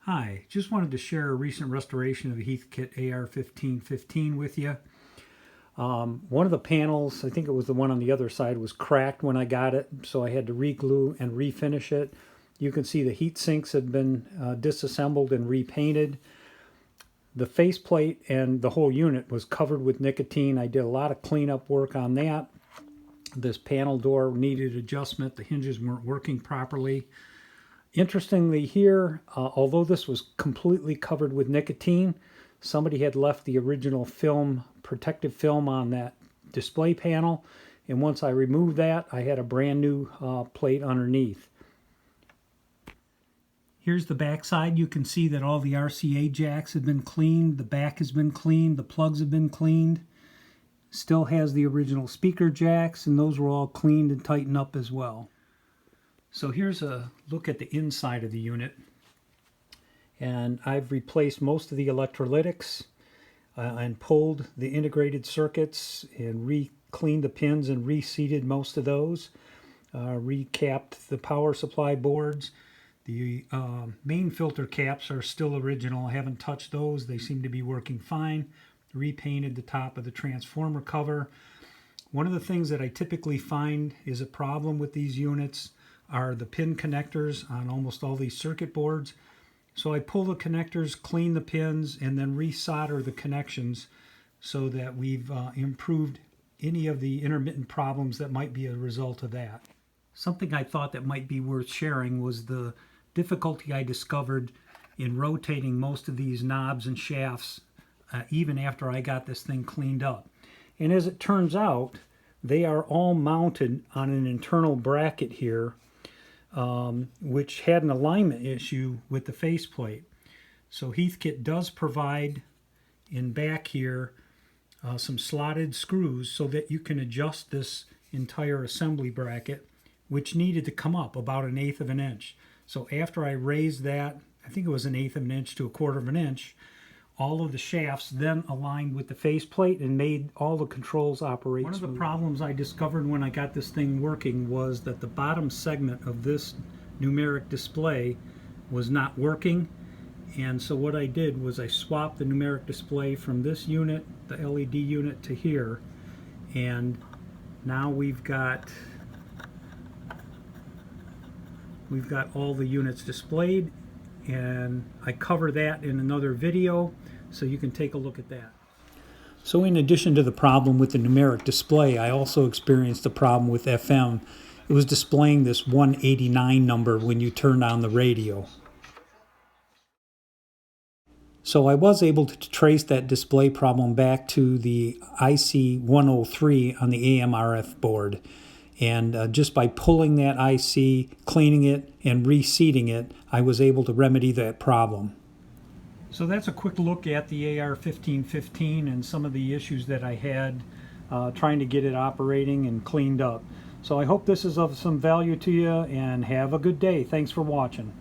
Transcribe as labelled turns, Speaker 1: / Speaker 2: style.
Speaker 1: Hi, just wanted to share a recent restoration of the Heathkit AR-1515 with you. One of the panels, I think it was the one on the other side, was cracked when I got it, so I had to re-glue and refinish it. You can see the heat sinks had been disassembled and repainted. The faceplate and the whole unit was covered with nicotine. I did a lot of cleanup work on that. This panel door needed adjustment. The hinges weren't working properly. Interestingly here, although this was completely covered with nicotine, somebody had left the original film, protective film on that display panel, and once I removed that, I had a brand new plate underneath. Here's the back side. You can see that all the RCA jacks have been cleaned, the back has been cleaned, the plugs have been cleaned. Still has the original speaker jacks, and those were all cleaned and tightened up as well. So here's a look at the inside of the unit, and I've replaced most of the electrolytics and pulled the integrated circuits and re-cleaned the pins and reseated most of those, recapped the power supply boards. The main filter caps are still original. I haven't touched those. They seem to be working fine. Repainted the top of the transformer cover. One of the things that I typically find is a problem with these units are the pin connectors on almost all these circuit boards. So I pull the connectors, clean the pins, and then resolder the connections so that we've improved any of the intermittent problems that might be a result of that. Something I thought that might be worth sharing was the difficulty I discovered in rotating most of these knobs and shafts even after I got this thing cleaned up. And as it turns out, they are all mounted on an internal bracket here, which had an alignment issue with the faceplate. So Heathkit does provide in back here some slotted screws so that you can adjust this entire assembly bracket, which needed to come up about 1/8 of an inch. So after I raised that, I think it was 1/8 of an inch to 1/4 of an inch, all of the shafts then aligned with the faceplate and made all the controls operate. One of the problems I discovered when I got this thing working was that the bottom segment of this numeric display was not working, and so what I did was I swapped the numeric display from this unit, the LED unit, to here, and now we've got all the units displayed, and I cover that in another video, so you can take a look at that. So in addition to the problem with the numeric display, I also experienced a problem with FM. It was displaying this 189 number when you turned on the radio. So I was able to trace that display problem back to the IC 103 on the AMRF board. And just by pulling that IC, cleaning it, and reseating it, I was able to remedy that problem. So that's a quick look at the AR-1515 and some of the issues that I had trying to get it operating and cleaned up. So I hope this is of some value to you, and have a good day. Thanks for watching.